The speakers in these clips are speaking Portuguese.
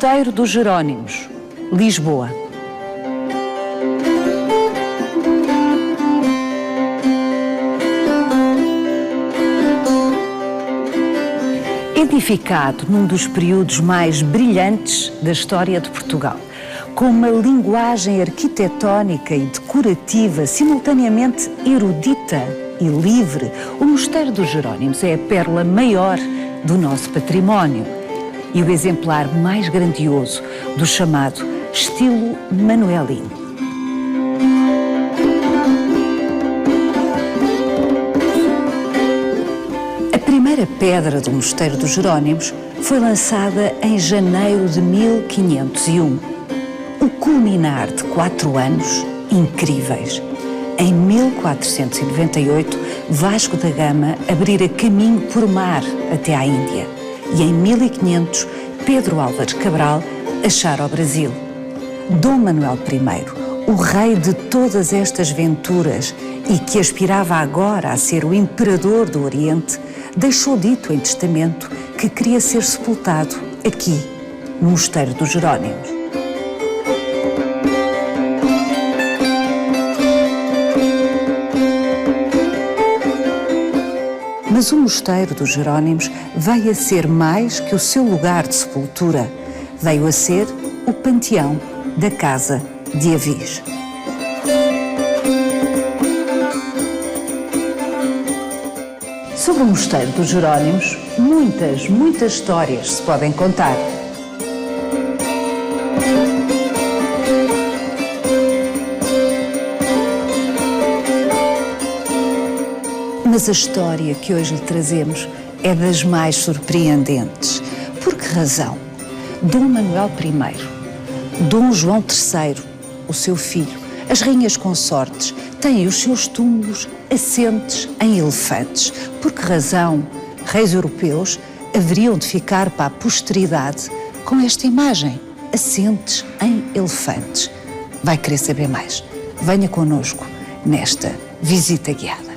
Mosteiro dos Jerónimos, Lisboa. Edificado num dos períodos mais brilhantes da história de Portugal, com uma linguagem arquitetónica e decorativa simultaneamente erudita e livre, o Mosteiro dos Jerónimos é a pérola maior do nosso património e o exemplar mais grandioso do chamado estilo manuelino. A primeira pedra do Mosteiro dos Jerónimos foi lançada em janeiro de 1501. O culminar de 4 anos incríveis. Em 1498, Vasco da Gama abrira caminho por mar até à Índia. E em 1500, Pedro Álvares Cabral achara o Brasil. Dom Manuel I, o rei de todas estas venturas e que aspirava agora a ser o imperador do Oriente, deixou dito em testamento que queria ser sepultado aqui, no Mosteiro dos Jerónimos. Mas o Mosteiro dos Jerónimos veio a ser mais que o seu lugar de sepultura. Veio a ser o panteão da Casa de Avis. Sobre o Mosteiro dos Jerónimos, muitas histórias se podem contar. Mas a história que hoje lhe trazemos é das mais surpreendentes. Por que razão? Dom Manuel I, Dom João III, o seu filho, as rainhas consortes, têm os seus túmulos assentes em elefantes. Por que razão reis europeus haveriam de ficar para a posteridade com esta imagem, assentes em elefantes? Vai querer saber mais? Venha connosco nesta visita guiada.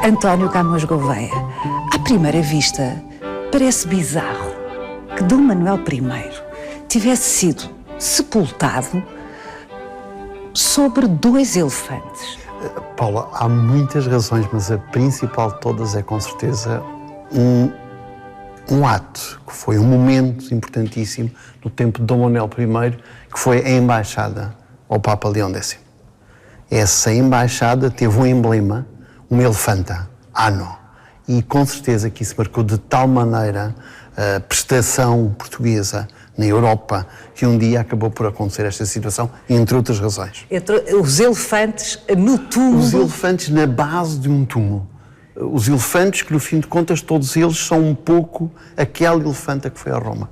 António Camões Gouveia, à primeira vista, parece bizarro que Dom Manuel I tivesse sido sepultado sobre 2 elefantes. Paula, há muitas razões, mas a principal de todas é, com certeza, um ato, que foi um momento importantíssimo no tempo de Dom Manuel I, que foi a embaixada ao Papa Leão X. Essa embaixada teve um emblema, uma elefanta, Ano. E com certeza que isso marcou de tal maneira a prestação portuguesa na Europa que um dia acabou por acontecer esta situação, entre outras razões. Os elefantes no túmulo. Os elefantes na base de um túmulo. Os elefantes que, no fim de contas, todos eles são um pouco aquela elefanta que foi a Roma.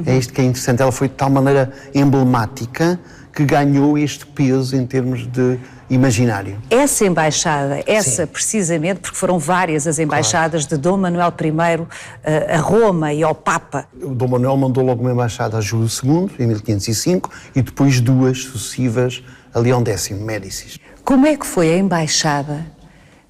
É isto que é interessante. Ela foi de tal maneira emblemática que ganhou este peso em termos de imaginário. Essa embaixada, Sim. Precisamente, porque foram várias as embaixadas de Dom Manuel I a Roma e ao Papa. O Dom Manuel mandou logo uma embaixada a Júlio II, em 1505, e depois 2 sucessivas a Leão X, Médicis. Como é que foi a embaixada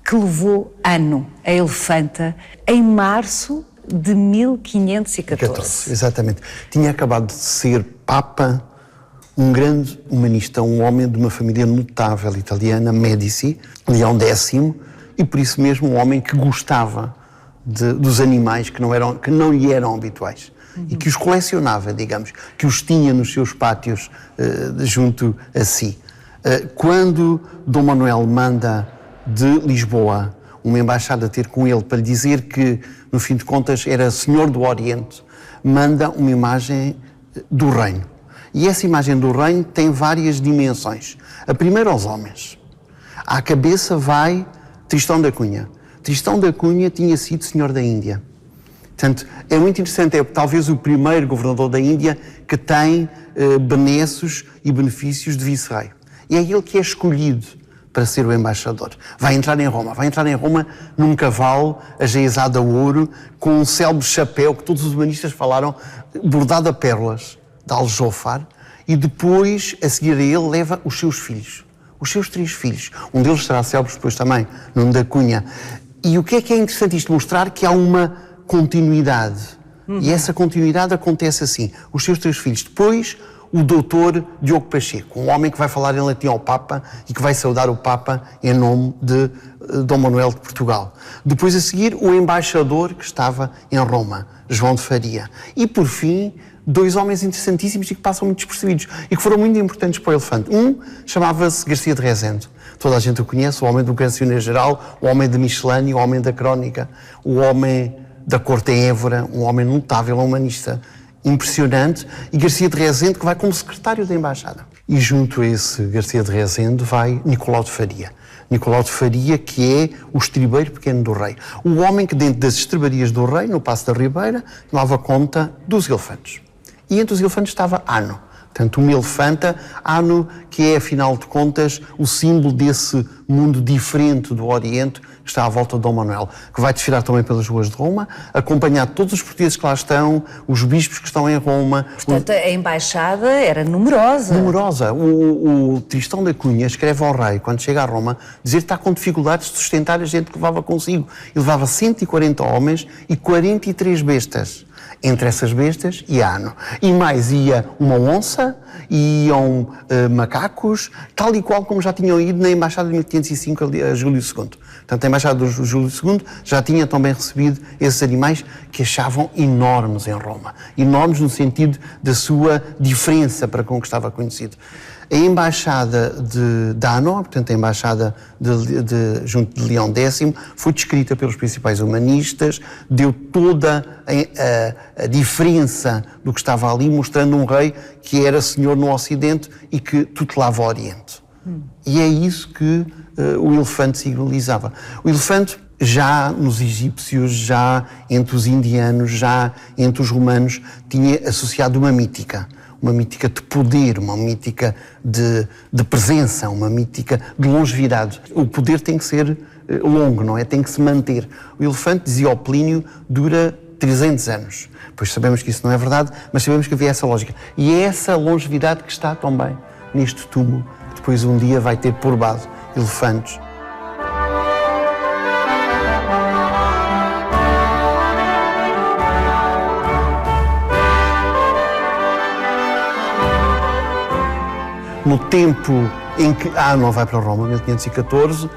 que levou Ano, a elefanta, em março de 1514. Exatamente. Tinha acabado de ser Papa, um grande humanista, um homem de uma família notável italiana, Médici, Leão X, e por isso mesmo um homem que gostava dos animais que não lhe eram habituais. E que os colecionava, digamos, que os tinha nos seus pátios junto a si. Quando Dom Manuel manda de Lisboa uma embaixada ter com ele para lhe dizer que, no fim de contas, era Senhor do Oriente, manda uma imagem do reino. E essa imagem do reino tem várias dimensões. A primeira aos homens. À cabeça vai Tristão da Cunha. Tristão da Cunha tinha sido Senhor da Índia. Portanto, é muito interessante, é talvez o primeiro governador da Índia que tem benesses e benefícios de vice-rei. E é ele que é escolhido para ser o embaixador. Vai entrar em Roma num cavalo ajaezado a ouro, com um célebre chapéu que todos os humanistas falaram, bordado a pérolas, de Aljofar, e depois, a seguir a ele, leva os seus filhos. Os seus 3 filhos. Um deles será célebre depois também, Nuno da Cunha. E o que é interessante isto? Mostrar que há uma continuidade. E essa continuidade acontece assim. Os seus 3 filhos. Depois, o doutor Diogo Pacheco, um homem que vai falar em latim ao Papa e que vai saudar o Papa em nome de Dom Manuel de Portugal. Depois, a seguir, o embaixador que estava em Roma, João de Faria. E, por fim, 2 homens interessantíssimos e que passam muito despercebidos e que foram muito importantes para o elefante. Um chamava-se Garcia de Rezende. Toda a gente o conhece, o homem do Cancioneiro Geral, o homem de Michelânea, o homem da Crónica, o homem da corte em Évora, um homem notável, um humanista impressionante, e Garcia de Rezende, que vai como secretário da embaixada. E junto a esse Garcia de Rezende vai Nicolau de Faria. Nicolau de Faria, que é o estribeiro pequeno do rei. O homem que dentro das estrebarias do rei, no Paço da Ribeira, tomava conta dos elefantes. E entre os elefantes estava Ano. Portanto, uma elefanta, Ano, que é, afinal de contas, o símbolo desse mundo diferente do Oriente que está à volta de Dom Manuel, que vai desfilar também pelas ruas de Roma, acompanhado de todos os portugueses que lá estão, os bispos que estão em Roma. Portanto, a embaixada era numerosa. Numerosa. O Tristão da Cunha escreve ao rei, quando chega a Roma, dizer que está com dificuldades de sustentar a gente que levava consigo. Ele levava 140 homens e 43 bestas. Entre essas bestas ia Ano. E mais ia uma onça, iam macacos, tal e qual como já tinham ido na Embaixada de 1505 a Júlio II. Portanto, a Embaixada do Júlio II já tinha também recebido esses animais que achavam enormes em Roma. Enormes no sentido da sua diferença para com o que estava conhecido. A Embaixada de Ano, portanto a Embaixada junto de Leão X, foi descrita pelos principais humanistas, deu toda a diferença do que estava ali, mostrando um rei que era senhor no Ocidente e que tutelava o Oriente. E é isso que o elefante simbolizava. O elefante, já nos egípcios, já entre os indianos, já entre os romanos, tinha associado uma mítica de poder, uma mítica de presença, uma mítica de longevidade. O poder tem que ser longo, não é? Tem que se manter. O elefante, dizia o Plínio, dura 300 anos. Pois sabemos que isso não é verdade, mas sabemos que havia essa lógica. E é essa longevidade que está também neste túmulo, que depois um dia vai ter por base elefantes. No tempo em que Ano vai para Roma, 1514,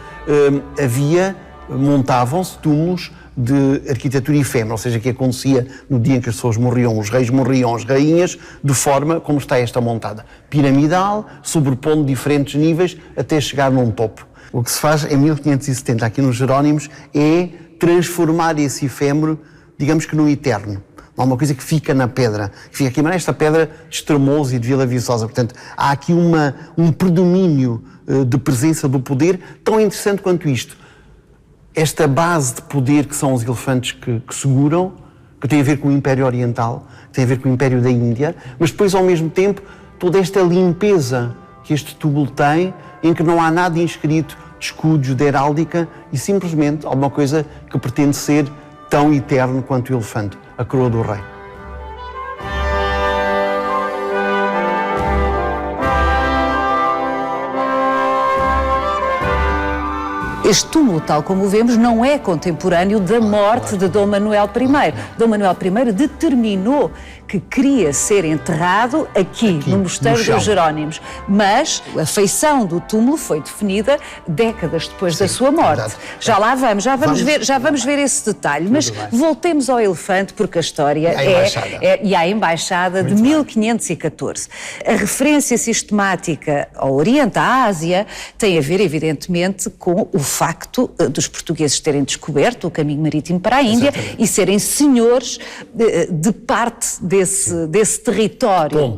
montavam-se túmulos de arquitetura efêmera, ou seja, que acontecia no dia em que as pessoas morriam, os reis morriam, as rainhas, de forma como está esta montada, piramidal, sobrepondo diferentes níveis até chegar num topo. O que se faz em 1570 aqui nos Jerónimos é transformar esse efêmero, digamos que no eterno. Não há uma coisa que fica na pedra, que fica aqui, mas esta pedra de Estremoz e de Vila Viçosa. Portanto, há aqui um predomínio de presença do poder tão interessante quanto isto. Esta base de poder que são os elefantes que seguram, que tem a ver com o Império Oriental, que tem a ver com o Império da Índia, mas depois, ao mesmo tempo, toda esta limpeza que este túmulo tem, em que não há nada inscrito de escudos, de heráldica, e simplesmente alguma coisa que pretende ser tão eterno quanto o elefante, a coroa do rei. Este túmulo, tal como o vemos, não é contemporâneo da morte de Dom Manuel I. Dom Manuel I determinou que queria ser enterrado aqui no Mosteiro dos Jerónimos, mas a feição do túmulo foi definida décadas depois da sua morte. Já lá vamos, já vamos ver esse detalhe, mas voltemos ao elefante, porque a história e à Embaixada de 1514. A referência sistemática ao Oriente, à Ásia, tem a ver, evidentemente, com o facto dos portugueses terem descoberto o caminho marítimo para a Índia e serem senhores de parte desse território,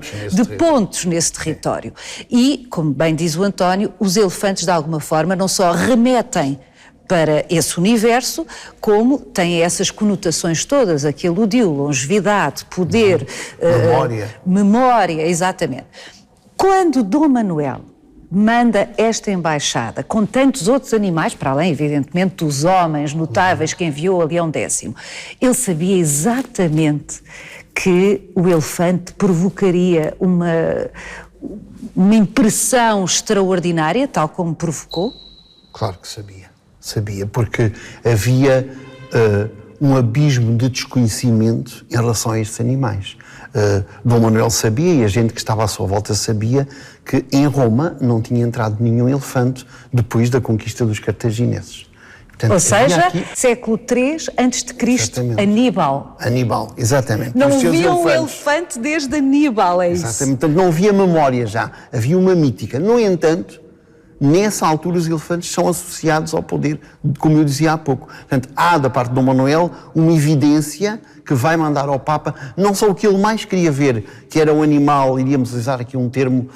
pontos nesse território. E, como bem diz o António, os elefantes, de alguma forma, não só remetem para esse universo, como têm essas conotações todas, a que aludiu, longevidade, poder, memória, exatamente. Quando Dom Manuel manda esta embaixada com tantos outros animais, para além, evidentemente, dos homens notáveis que enviou a Leão X, ele sabia exatamente que o elefante provocaria uma impressão extraordinária, tal como provocou? Claro que sabia, porque havia um abismo de desconhecimento em relação a estes animais. Dom Manuel sabia, e a gente que estava à sua volta sabia, que em Roma não tinha entrado nenhum elefante depois da conquista dos cartagineses. Portanto, ou seja, século III a.C., Aníbal. Aníbal, exatamente. Não havia um elefante desde Aníbal, é isso? Exatamente, portanto não havia memória já, havia uma mítica. No entanto, nessa altura os elefantes são associados ao poder, como eu dizia há pouco. Portanto, há da parte de Dom Manuel uma evidência que vai mandar ao Papa não só o que ele mais queria ver, que era um animal, iríamos usar aqui um termo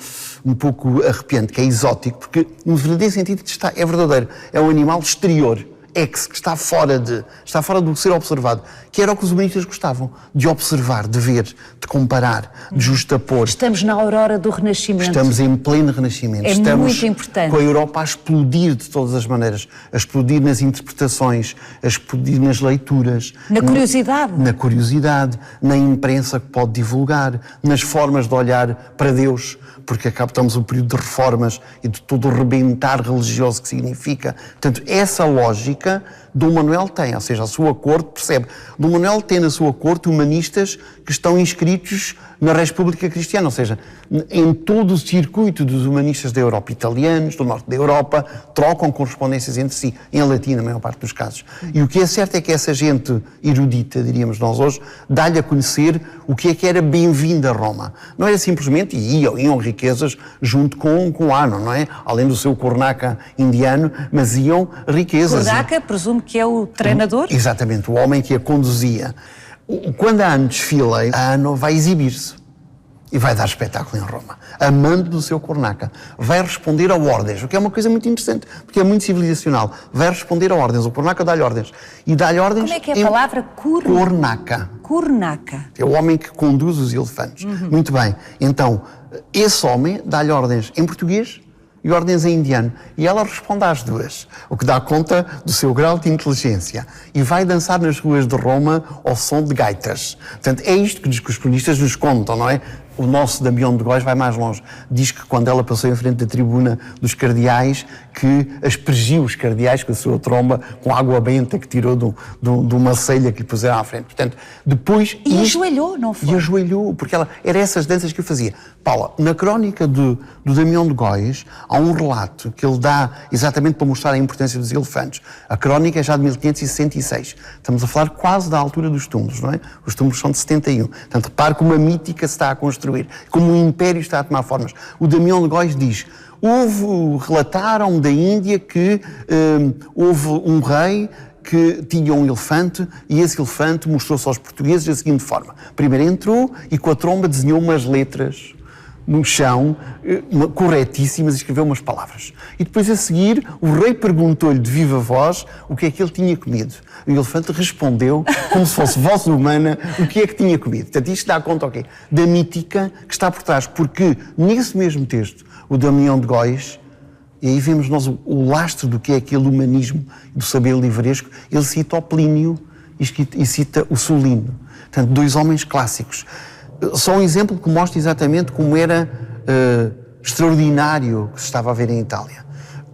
um pouco arrepiante, que é exótico, porque no verdadeiro sentido é verdadeiro, é um animal exterior, que está fora do ser observado, que era o que os humanistas gostavam, de observar, de ver, de comparar, de justapor. Estamos na aurora do Renascimento. Estamos em pleno Renascimento. Estamos muito importante. Com a Europa a explodir de todas as maneiras, a explodir nas interpretações, a explodir nas leituras. Na curiosidade. Na curiosidade, na imprensa que pode divulgar, nas formas de olhar para Deus, porque estamos um período de reformas e de todo o rebentar religioso que significa. Portanto, essa lógica Dom Manuel tem, ou seja, a sua corte percebe. Dom Manuel tem na sua corte humanistas que estão inscritos na República Cristiana, ou seja, em todo o circuito dos humanistas da Europa, italianos, do norte da Europa, trocam correspondências entre si, em latim, na maior parte dos casos. E o que é certo é que essa gente erudita, diríamos nós hoje, dá-lhe a conhecer o que era bem-vindo a Roma. Não era simplesmente, iam riquezas junto com o ano, não é? Além do seu cornaca indiano, mas iam riquezas. Cornaca, presumo que é o treinador? Exatamente, o homem que a conduzia. Quando a Ano desfila, a Ano vai exibir-se e vai dar espetáculo em Roma. Amando do seu cornaca. Vai responder a ordens, o que é uma coisa muito interessante, porque é muito civilizacional. Vai responder a ordens, o cornaca dá-lhe ordens. E dá-lhe ordens... Como é que é a palavra cornaca? Cornaca. É o homem que conduz os elefantes. Muito bem. Então, esse homem dá-lhe ordens em português e ordens em indiano. E ela responde às duas, o que dá conta do seu grau de inteligência. E vai dançar nas ruas de Roma ao som de gaitas. Portanto, é isto que os cronistas nos contam, não é? O nosso Damião de Góis vai mais longe. Diz que quando ela passou em frente da tribuna dos cardeais, que aspergiu os cardeais com a sua tromba com água benta que tirou de uma celha que lhe puseram à frente. Portanto, depois... E ajoelhou, não foi? E ajoelhou, porque era essas danças que eu fazia. Paula, na crónica do Damião de Góis, há um relato que ele dá exatamente para mostrar a importância dos elefantes. A crónica é já de 1566. Estamos a falar quase da altura dos túmulos, não é? Os túmulos são de 71. Portanto, repare como a mítica se está a construir, como o império está a tomar formas. O Damião de Góis diz: relataram da Índia que houve um rei que tinha um elefante e esse elefante mostrou-se aos portugueses da seguinte forma. Primeiro entrou e com a tromba desenhou umas letras no chão, corretíssimas, e escreveu umas palavras. E depois, a seguir, o rei perguntou-lhe de viva voz o que é que ele tinha comido. O elefante respondeu, como se fosse voz humana, o que é que tinha comido. Portanto, isto dá conta, da mítica que está por trás, porque nesse mesmo texto, o Damião de Góis, e aí vemos nós o lastro do que é aquele humanismo do saber livresco, ele cita o Plínio e cita o Solino. Portanto, dois homens clássicos. Só um exemplo que mostra exatamente como era extraordinário o que se estava a ver em Itália.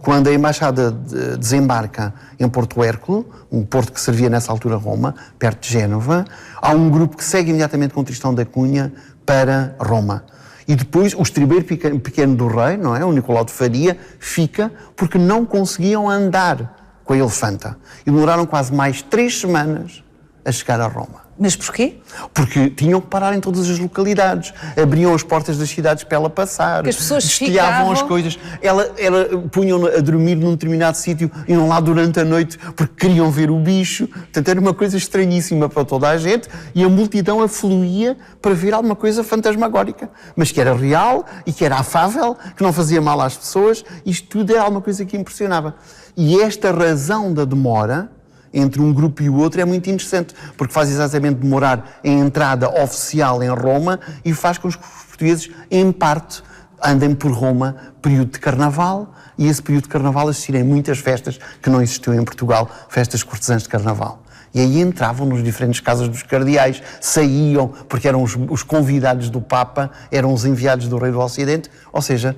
quando a embaixada desembarca em Porto Hérculo, um porto que servia nessa altura Roma, perto de Génova, há um grupo que segue imediatamente com Tristão da Cunha para Roma. E depois o estribeiro pequeno do rei, não é? O Nicolau de Faria, fica porque não conseguiam andar com a elefanta. E demoraram quase mais 3 semanas a chegar a Roma. Mas porquê? Porque tinham que parar em todas as localidades, abriam as portas das cidades para ela passar, que as pessoas destilhavam as coisas, ela punham a dormir num determinado sítio, iam lá durante a noite porque queriam ver o bicho. Portanto, era uma coisa estranhíssima para toda a gente e a multidão afluía para ver alguma coisa fantasmagórica, mas que era real e que era afável, que não fazia mal às pessoas. Isto tudo era alguma coisa que impressionava. E esta razão da demora entre um grupo e o outro é muito interessante, porque faz exatamente demorar a entrada oficial em Roma e faz com que os portugueses, em parte, andem por Roma período de Carnaval, e esse período de Carnaval assistirem muitas festas que não existiam em Portugal, festas cortesãs de Carnaval. E aí entravam nos diferentes casas dos cardeais, saíam, porque eram os convidados do Papa, eram os enviados do Rei do Ocidente, ou seja,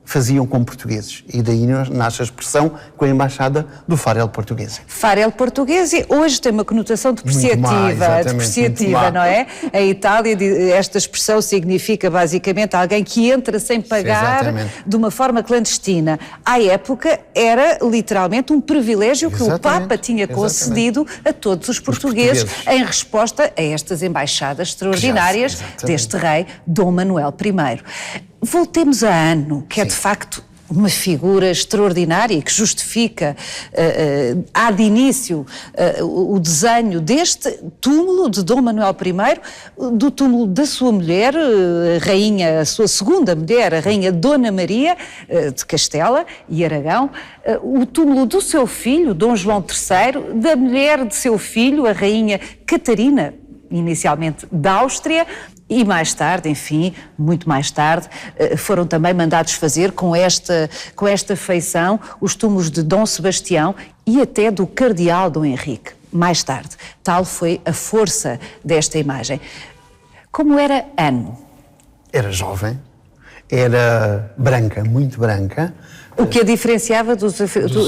faziam como portugueses. E daí nasce a expressão com a embaixada do farelo português. Farelo português hoje tem uma conotação depreciativa, não é? Em Itália, esta expressão significa basicamente alguém que entra sem pagar de uma forma clandestina. À época era literalmente um privilégio que o Papa tinha concedido a todos os portugueses em resposta a estas embaixadas extraordinárias deste rei, Dom Manuel I. Voltemos a Anno, que é de facto uma figura extraordinária que justifica, há de início, o desenho deste túmulo de Dom Manuel I, do túmulo da sua mulher, a sua segunda mulher, a rainha Dona Maria de Castela e Aragão, o túmulo do seu filho, Dom João III, da mulher de seu filho, a rainha Catarina, inicialmente da Áustria. E mais tarde, enfim, muito mais tarde, foram também mandados fazer com esta feição os túmulos de Dom Sebastião e até do cardeal Dom Henrique, mais tarde. Tal foi a força desta imagem. Como era Anno? Era jovem, era branca, muito branca. O que a diferenciava dos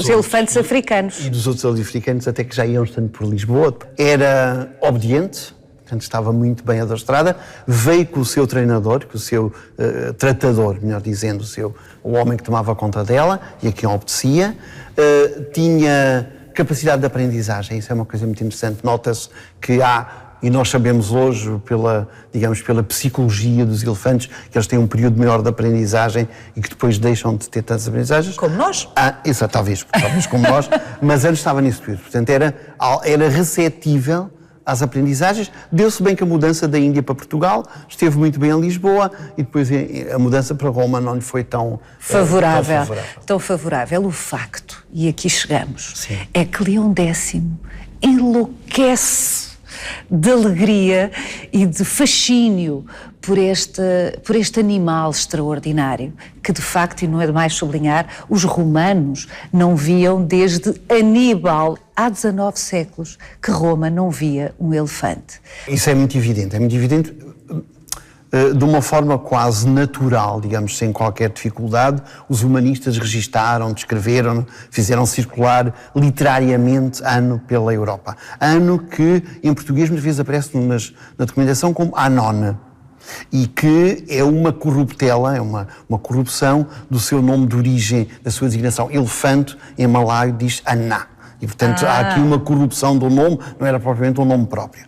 elefantes africanos. E dos outros elefantes africanos, até que já iam estando por Lisboa. Era obediente. Portanto, estava muito bem adestrada, veio com o seu treinador, com o seu tratador, melhor dizendo, o homem que tomava conta dela e a quem obedecia, tinha capacidade de aprendizagem, isso é uma coisa muito interessante, nota-se que há, e nós sabemos hoje, pela psicologia dos elefantes, que eles têm um período maior de aprendizagem e que depois deixam de ter tantas aprendizagens. Como nós? Isso, talvez como nós, mas antes estava nisso tudo, portanto era receptível às aprendizagens. Deu-se bem que a mudança da Índia para Portugal esteve muito bem em Lisboa e depois a mudança para Roma não lhe foi tão favorável. Tão favorável. O facto, e aqui chegamos, é que Leão X enlouquece de alegria e de fascínio por este animal extraordinário, que de facto, e não é demais sublinhar, os romanos não viam desde Aníbal, há 19 séculos, que Roma não via um elefante. Isso é muito evidente de uma forma quase natural, digamos, sem qualquer dificuldade, os humanistas registaram, descreveram, fizeram circular literariamente Anno pela Europa. Anno que em português muitas vezes aparece na documentação como Anone, e que é uma corruptela, é uma corrupção do seu nome de origem, da sua designação. Elefante, em malaio, diz Anna. E, portanto, há aqui uma corrupção do nome, não era propriamente um nome próprio.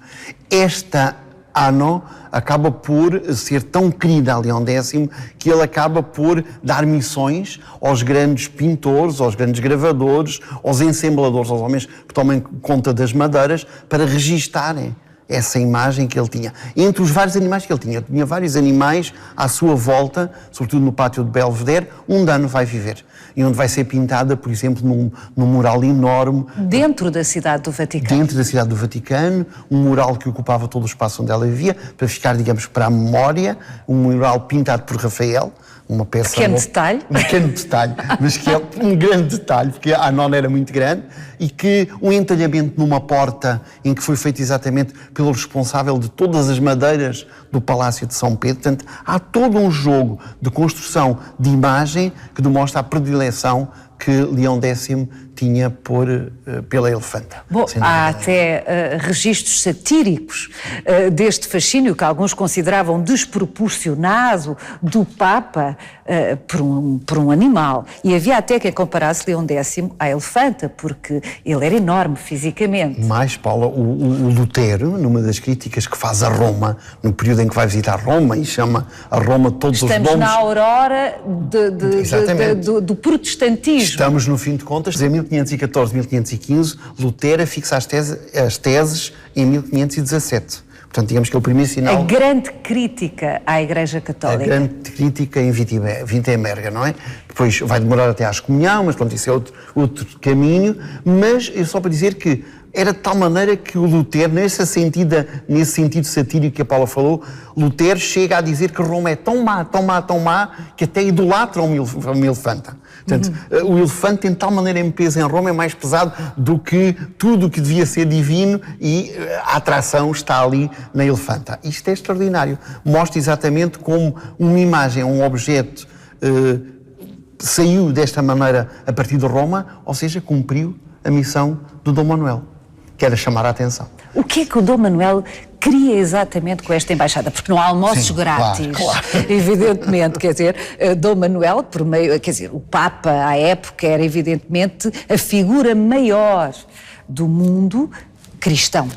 Esta Anno acaba por ser tão querida a Leão X que ele acaba por dar missões aos grandes pintores, aos grandes gravadores, aos ensembladores, aos homens que tomem conta das madeiras, para registarem essa imagem que ele tinha. Entre os vários animais que ele tinha vários animais à sua volta, sobretudo no pátio de Belvedere, onde Anno vai viver. E onde vai ser pintada, por exemplo, num mural enorme. Dentro da cidade do Vaticano. Dentro da cidade do Vaticano, um mural que ocupava todo o espaço onde ela vivia, para ficar, digamos, para a memória, um mural pintado por Rafael, uma peça... Pequeno detalhe. Um pequeno detalhe, mas que é um grande detalhe, porque a nona era muito grande, e que um entalhamento numa porta em que foi feito exatamente pelo responsável de todas as madeiras do Palácio de São Pedro. Portanto, há todo um jogo de construção de imagem que demonstra a predileção que Leão X tinha pela elefanta. Bom, há até registros satíricos deste fascínio que alguns consideravam desproporcionado do Papa por um animal. E havia até quem comparasse Leão X à elefanta, porque ele era enorme fisicamente. Mais, Paula, o Lutero, numa das críticas que faz a Roma, no período em que vai visitar Roma e chama a Roma todos os nomes... Estamos na aurora do protestantismo. Estamos, no fim de contas, em 1514, 1515, Lutero fixa as teses em 1517. Portanto, digamos que é o primeiro sinal... A grande crítica à Igreja Católica. A grande crítica em Wittenberg, não é? Depois vai demorar até à excomunhão, mas pronto, isso é outro caminho. Mas é só para dizer que era de tal maneira que o Lutero, nesse sentido satírico que a Paula falou, Lutero chega a dizer que Roma é tão má, que até idolatra uma elefanta. Portanto, o elefante tem de tal maneira em peso em Roma, é mais pesado do que tudo o que devia ser divino, e a atração está ali na elefanta. Isto é extraordinário. Mostra exatamente como uma imagem, um objeto, saiu desta maneira a partir de Roma, ou seja, cumpriu a missão do Dom Manuel, que era chamar a atenção. O que é que o Dom Manuel queria exatamente com esta embaixada? Porque não há almoços grátis, claro. Evidentemente, quer dizer, Dom Manuel, por meio, quer dizer, o Papa à época era evidentemente a figura maior do mundo cristão,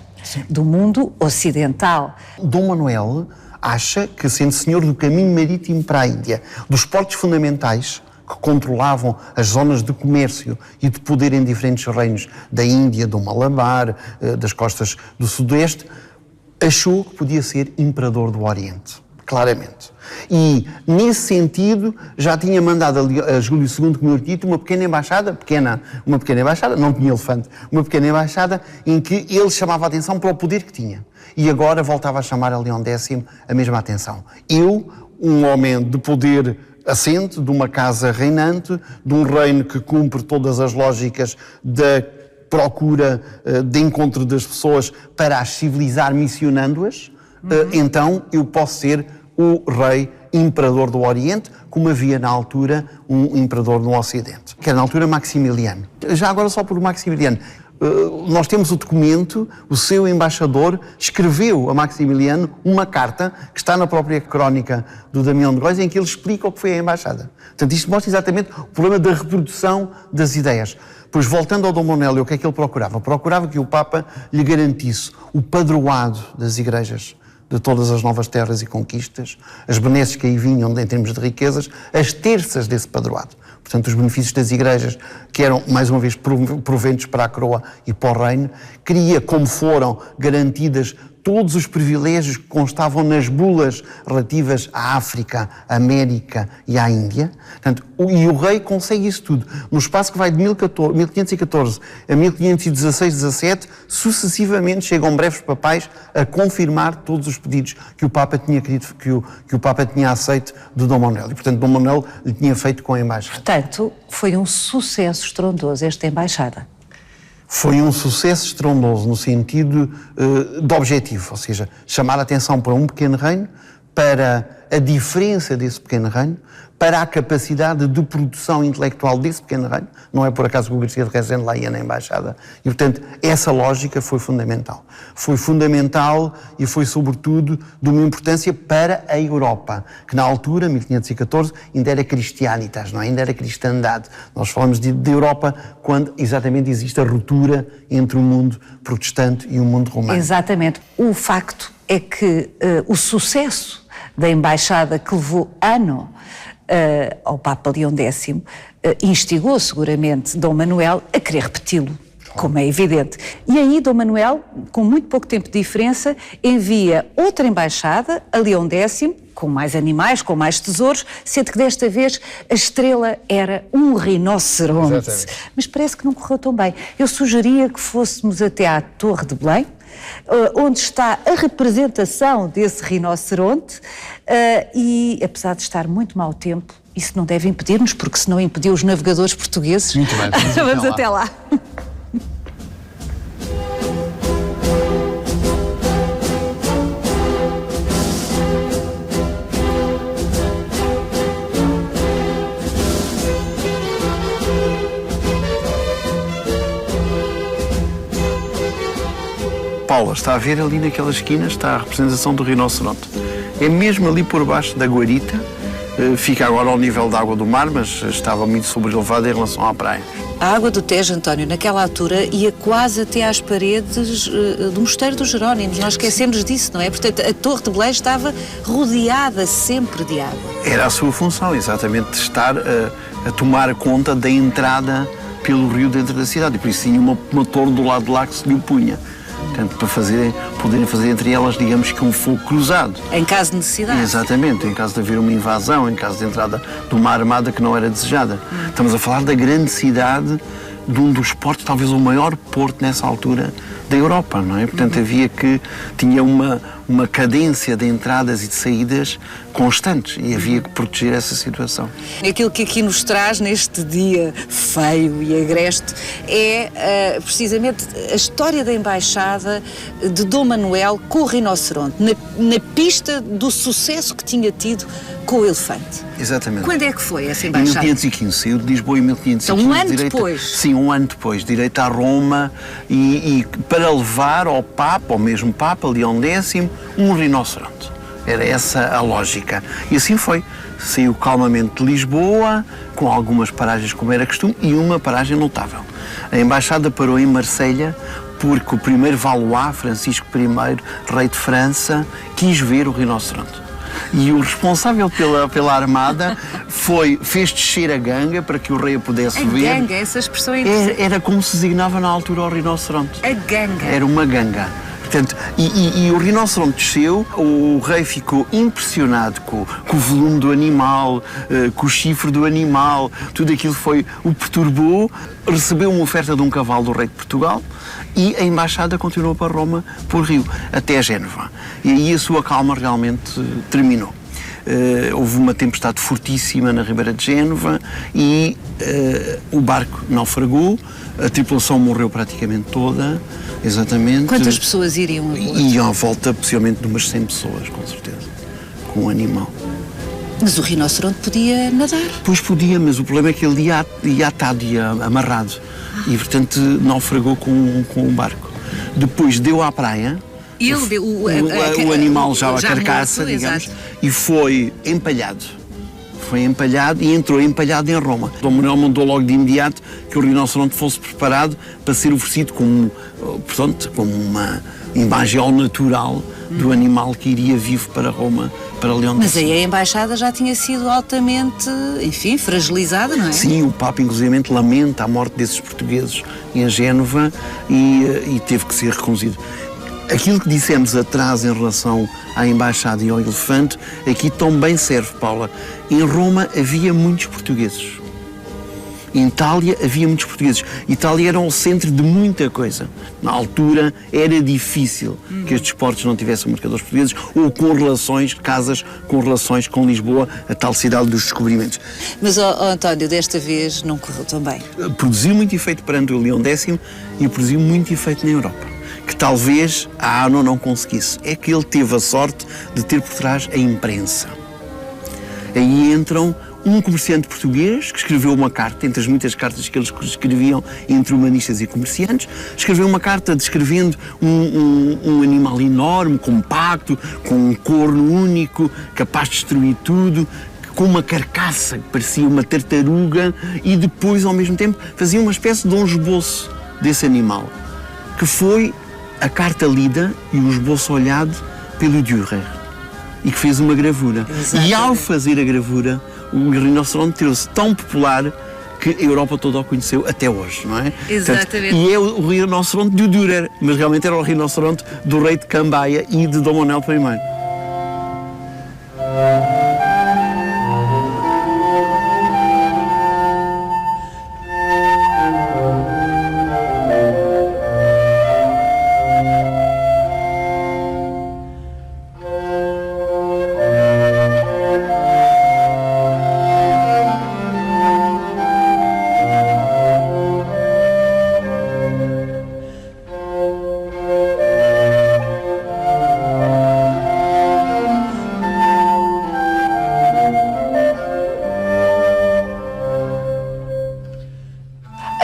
do mundo ocidental. Dom Manuel acha que, sendo senhor do caminho marítimo para a Índia, dos portos fundamentais que controlavam as zonas de comércio e de poder em diferentes reinos da Índia, do Malabar, das costas do Sudoeste, achou que podia ser imperador do Oriente, claramente. E, nesse sentido, já tinha mandado a Júlio II como Tito uma pequena embaixada, não tinha elefante, uma pequena embaixada em que ele chamava a atenção para o poder que tinha. E agora voltava a chamar a Leão X a mesma atenção. Eu, um homem de poder assente, de uma casa reinante, de um reino que cumpre todas as lógicas da procura de encontro das pessoas para as civilizar missionando-as, então eu posso ser o rei imperador do Oriente, como havia na altura um imperador no Ocidente, que era na altura Maximiliano. Já agora só por Maximiliano, nós temos o documento, o seu embaixador escreveu a Maximiliano uma carta que está na própria crónica do Damião de Góis, em que ele explica o que foi a embaixada. Portanto, isto mostra exatamente o problema da reprodução das ideias. Pois, voltando ao Dom Manuel, o que é que ele procurava? Procurava que o Papa lhe garantisse o padroado das igrejas de todas as novas terras e conquistas, as benesses que aí vinham em termos de riquezas, as terças desse padroado. Portanto, os benefícios das igrejas, que eram, mais uma vez, proventos para a coroa e para o reino, queria, como foram garantidas todos os privilégios que constavam nas bulas relativas à África, à América e à Índia. Portanto, e o rei consegue isso tudo. No espaço que vai de 1514 a 1516-17, sucessivamente chegam breves papais a confirmar todos os pedidos que o Papa tinha querido, que o Papa tinha aceito de Dom Manuel. E, portanto, Dom Manuel lhe tinha feito com a embaixada. Portanto, foi um sucesso estrondoso esta embaixada. Foi um sucesso estrondoso no sentido de objetivo, ou seja, chamar a atenção para um pequeno reino, para a diferença desse pequeno reino, para a capacidade de produção intelectual desse pequeno reino. Não é por acaso que o Garcia de Rezende lá ia na embaixada. E, portanto, essa lógica foi fundamental. Foi fundamental e foi, sobretudo, de uma importância para a Europa, que na altura, 1514, ainda era Christianitas, não é? Ainda era cristandade. Nós falamos de Europa quando exatamente existe a ruptura entre o mundo protestante e o mundo romano. Exatamente. O facto é que o sucesso da embaixada, que levou ano ao Papa Leão X, instigou seguramente Dom Manuel a querer repeti-lo, como é evidente. E aí Dom Manuel, com muito pouco tempo de diferença, envia outra embaixada a Leão X, com mais animais, com mais tesouros, sendo que desta vez a estrela era um rinoceronte. Exatamente. Mas parece que não correu tão bem. Eu sugeria que fôssemos até à Torre de Belém, onde está a representação desse rinoceronte, e apesar de estar muito mau tempo, Isso não deve impedir-nos, porque se não impediu os navegadores portugueses... Muito bem, vamos até lá. Paula, está a ver ali naquela esquina, está a representação do rinoceronte. É mesmo ali por baixo da guarita, fica agora ao nível da água do mar, mas estava muito sobrelevada em relação à praia. A água do Tejo, António, naquela altura ia quase até às paredes do Mosteiro dos Jerónimos. Nós esquecemos disso, não é? Portanto, a Torre de Belém estava rodeada sempre de água. Era a sua função, exatamente, de estar a tomar conta da entrada pelo rio dentro da cidade. E por isso tinha uma torre do lado de lá que se lhe opunha. Portanto, para poderem fazer entre elas, digamos que um fogo cruzado. Em caso de necessidade. Exatamente, em caso de haver uma invasão, em caso de entrada de uma armada que não era desejada. Estamos a falar da grande cidade, de um dos portos, talvez o maior porto nessa altura da Europa, não é? Portanto, tinha uma cadência de entradas e de saídas constantes e havia que proteger essa situação. Aquilo que aqui nos traz neste dia feio e agreste é precisamente a história da embaixada de Dom Manuel com o rinoceronte, na pista do sucesso que tinha tido com o elefante. Exatamente. Quando é que foi essa Em embaixada? 1515, saiu de Lisboa em 1515. Então, um ano depois? Sim, um ano depois, direito a Roma e para levar ao Papa, ao mesmo Papa, Leão X, um rinoceronte. Era essa a lógica. E assim foi. Saiu calmamente de Lisboa, com algumas paragens como era costume, e uma paragem notável. A embaixada parou em Marselha porque o primeiro Valois, Francisco I, rei de França, quis ver o rinoceronte. E o responsável pela armada fez descer a ganga para que o rei a pudesse ver. A ganga, essa expressão é interessante. Era como se designava na altura o rinoceronte. A ganga. Era uma ganga. Portanto, e o rinoceronte desceu, o rei ficou impressionado com o volume do animal, com o chifre do animal, tudo aquilo o perturbou, recebeu uma oferta de um cavalo do rei de Portugal e a embaixada continuou para Roma por rio, até Génova. E aí a sua calma realmente terminou. Houve uma tempestade fortíssima na Ribeira de Génova e o barco naufragou, a tripulação morreu praticamente toda, exatamente. Quantas pessoas iriam a bordo? Iam à volta, possivelmente, de umas 100 pessoas, com certeza, com o animal. Mas o rinoceronte podia nadar? Pois podia, mas o problema é que ele ia atado, ia amarrado, e, portanto, naufragou com o barco. Depois deu à praia. Ele deu o animal já a carcaça, morto, digamos, exato. E foi empalhado. Foi empalhado e entrou empalhado em Roma. Dom Manuel mandou logo de imediato que o rinoceronte fosse preparado para ser oferecido como uma imagem ao natural do animal que iria vivo para Roma, para Leão X. Mas aí a embaixada já tinha sido altamente, enfim, fragilizada, não é? Sim, o Papa inclusivamente lamenta a morte desses portugueses em Génova e teve que ser reconduzido. Aquilo que dissemos atrás em relação à embaixada e ao elefante, aqui também serve, Paula. Em Roma havia muitos portugueses. Em Itália havia muitos portugueses. Itália era um centro de muita coisa. Na altura era difícil que estes portos não tivessem marcadores portugueses ou com casas com relações com Lisboa, a tal cidade dos descobrimentos. Mas, António, desta vez não correu tão bem. Produziu muito efeito perante o Leão X e produziu muito efeito na Europa, que talvez a ANO não conseguisse. É que ele teve a sorte de ter por trás a imprensa. Aí entram um comerciante português que escreveu uma carta, entre as muitas cartas que eles escreviam entre humanistas e comerciantes, escreveu uma carta descrevendo um animal enorme, compacto, com um corno único, capaz de destruir tudo, com uma carcaça que parecia uma tartaruga e depois, ao mesmo tempo, fazia uma espécie de um esboço desse animal, que foi a carta lida e o esboço olhado pelo Dürer e que fez uma gravura. Exatamente. E ao fazer a gravura, o rinoceronte tornou-se tão popular que a Europa toda o conheceu até hoje, não é? Exatamente. Portanto, e é o rinoceronte do Dürer, mas realmente era o rinoceronte do rei de Cambaia e de Dom Manuel I.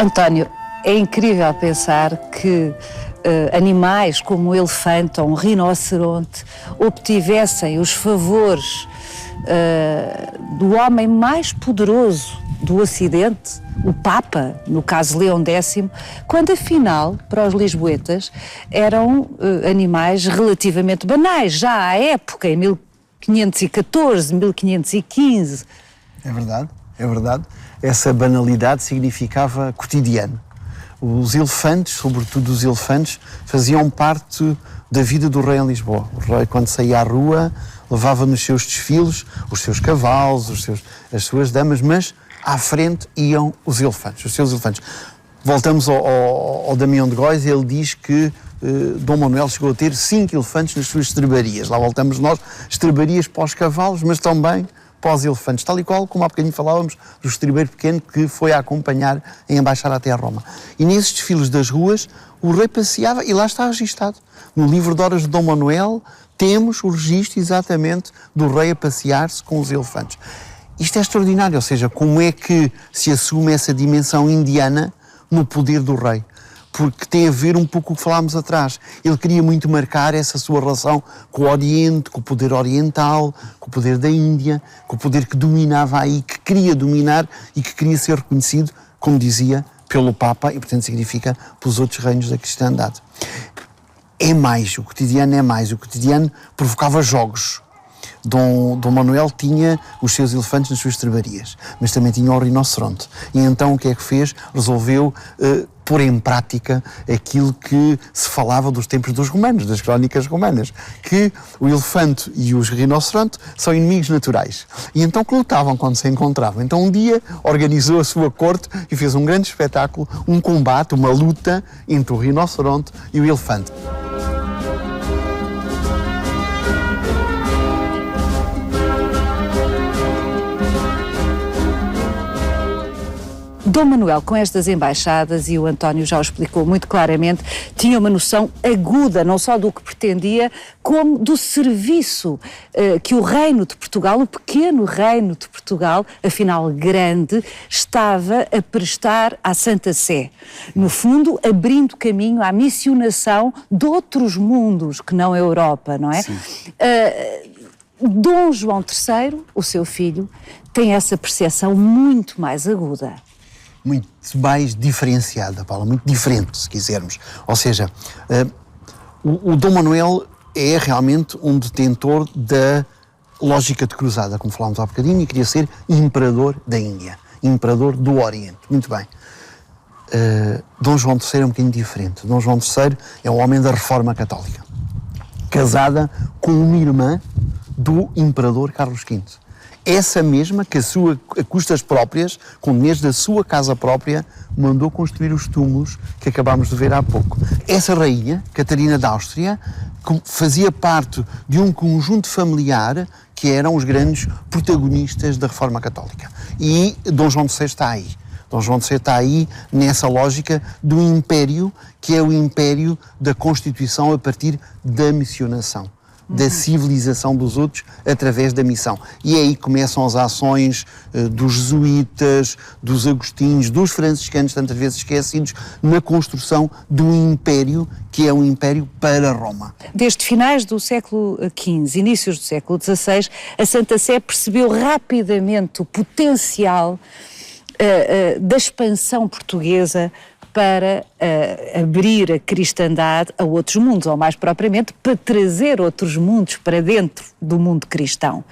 António, é incrível pensar que animais como o elefante ou um rinoceronte obtivessem os favores do homem mais poderoso do Ocidente, o Papa, no caso Leão X, quando afinal, para os lisboetas, eram animais relativamente banais, já à época, em 1514, 1515. É verdade, é verdade. Essa banalidade significava cotidiano. Os elefantes, sobretudo os elefantes, faziam parte da vida do rei em Lisboa. O rei, quando saía à rua, levava nos seus desfiles os seus cavalos, as suas damas, mas à frente iam os elefantes, os seus elefantes. Voltamos ao Damião de Góis, ele diz que Dom Manuel chegou a ter 5 elefantes nas suas estrebarias. Lá voltamos nós, estrebarias para os cavalos, mas também para os elefantes, tal e qual como há bocadinho falávamos do estrebeiro pequeno que foi a acompanhar a embaixada até a Roma. E nesses desfiles das ruas, o rei passeava e lá está registado. No livro de horas de Dom Manuel, temos o registro exatamente do rei a passear-se com os elefantes. Isto é extraordinário, ou seja, como é que se assume essa dimensão indiana no poder do rei? Porque tem a ver um pouco com o que falámos atrás. Ele queria muito marcar essa sua relação com o Oriente, com o poder oriental, com o poder da Índia, com o poder que dominava aí, que queria dominar e que queria ser reconhecido, como dizia, pelo Papa e, portanto, significa pelos outros reinos da cristandade. É mais, o cotidiano é mais. O cotidiano provocava jogos. Dom Manuel tinha os seus elefantes nas suas estrebarias, mas também tinha o rinoceronte. E então o que é que fez? Resolveu pôr em prática aquilo que se falava dos tempos dos romanos, das crónicas romanas, que o elefante e os rinocerontes são inimigos naturais. E então que lutavam quando se encontravam. Então um dia organizou a sua corte e fez um grande espetáculo, um combate, uma luta entre o rinoceronte e o elefante. Dom Manuel, com estas embaixadas, e o António já o explicou muito claramente, tinha uma noção aguda, não só do que pretendia, como do serviço que o Reino de Portugal, o pequeno Reino de Portugal, afinal grande, estava a prestar à Santa Sé. No fundo, abrindo caminho à missionação de outros mundos que não a Europa, não é? Dom João III, o seu filho, tem essa percepção muito mais aguda. Muito mais diferenciada, Paula, muito diferente, se quisermos. Ou seja, o Dom Manuel é realmente um detentor da lógica de cruzada, como falámos há bocadinho, e queria ser imperador da Índia, imperador do Oriente. Muito bem. Dom João III é um bocadinho diferente. Dom João III é um homem da Reforma Católica, casada com uma irmã do imperador Carlos V. Essa mesma que a custas próprias, com dinheiros da sua casa própria, mandou construir os túmulos que acabámos de ver há pouco. Essa rainha, Catarina da Áustria, fazia parte de um conjunto familiar que eram os grandes protagonistas da Reforma Católica. E Dom João VI está aí. Dom João VI está aí nessa lógica do império, que é o império da Constituição a partir da missionação. Da civilização dos outros através da missão. E aí começam as ações dos jesuítas, dos agostinhos, dos franciscanos, tantas vezes esquecidos, na construção de um império que é um império para Roma. Desde finais do século XV, inícios do século XVI, a Santa Sé percebeu rapidamente o potencial da expansão portuguesa para abrir a cristandade a outros mundos, ou mais propriamente, para trazer outros mundos para dentro do mundo cristão.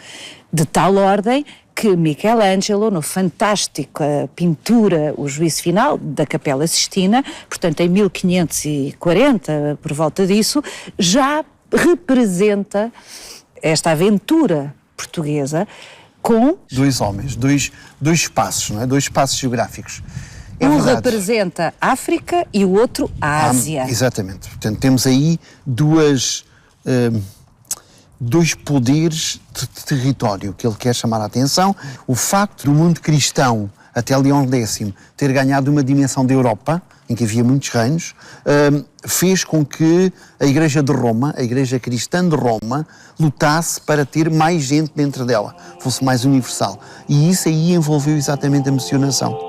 De tal ordem que Michelangelo, no fantástico pintura O Juízo Final, da Capela Sistina, portanto em 1540, por volta disso, já representa esta aventura portuguesa com... Dois homens, dois espaços, não é? Dois espaços geográficos. Um representa a África e o outro a Ásia. Exatamente. Portanto, temos aí dois poderes de território que ele quer chamar a atenção. O facto do mundo cristão, até Leão X, ter ganhado uma dimensão da Europa, em que havia muitos reinos, fez com que a Igreja de Roma, a Igreja Cristã de Roma, lutasse para ter mais gente dentro dela, fosse mais universal. E isso aí envolveu exatamente a missionação.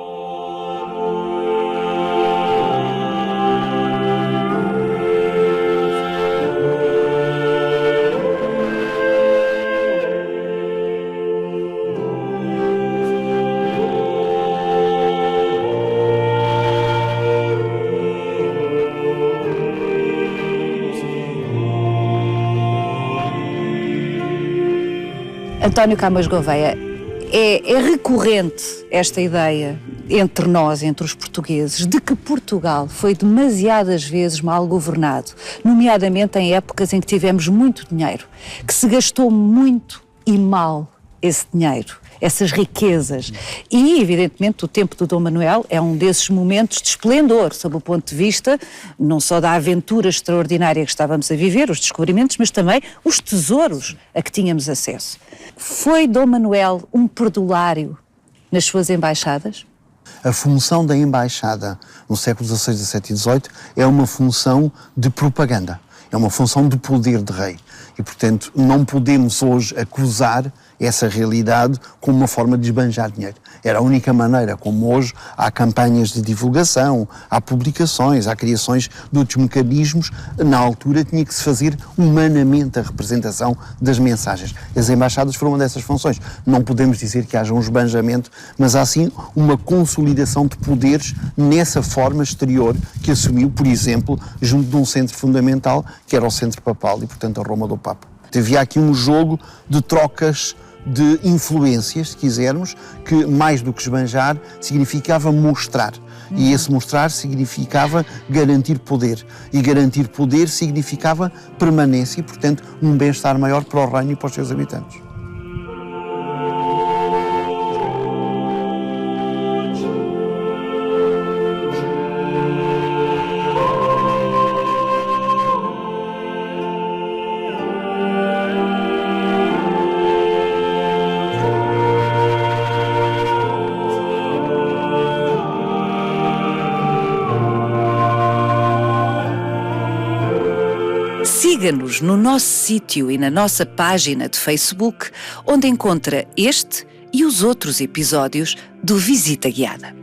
António Camões Gouveia, é recorrente esta ideia entre nós, entre os portugueses, de que Portugal foi demasiadas vezes mal governado, nomeadamente em épocas em que tivemos muito dinheiro, que se gastou muito e mal esse dinheiro, essas riquezas. E, evidentemente, o tempo do Dom Manuel é um desses momentos de esplendor, sob o ponto de vista não só da aventura extraordinária que estávamos a viver, os descobrimentos, mas também os tesouros a que tínhamos acesso. Foi Dom Manuel um perdulário nas suas embaixadas? A função da embaixada no século XVI, XVII e XVIII é uma função de propaganda, é uma função de poder de rei. E, portanto, não podemos hoje acusar essa realidade como uma forma de esbanjar dinheiro. Era a única maneira, como hoje há campanhas de divulgação, há publicações, há criações de outros mecanismos, na altura tinha que se fazer humanamente a representação das mensagens. As embaixadas foram uma dessas funções. Não podemos dizer que haja um esbanjamento, mas há sim uma consolidação de poderes nessa forma exterior que assumiu, por exemplo, junto de um centro fundamental, que era o centro papal e, portanto, a Roma do Papa. Havia aqui um jogo de trocas de influências, se quisermos, que mais do que esbanjar significava mostrar. E esse mostrar significava garantir poder. E garantir poder significava permanência e, portanto, um bem-estar maior para o reino e para os seus habitantes. Siga-nos no nosso sítio e na nossa página de Facebook, onde encontra este e os outros episódios do Visita Guiada.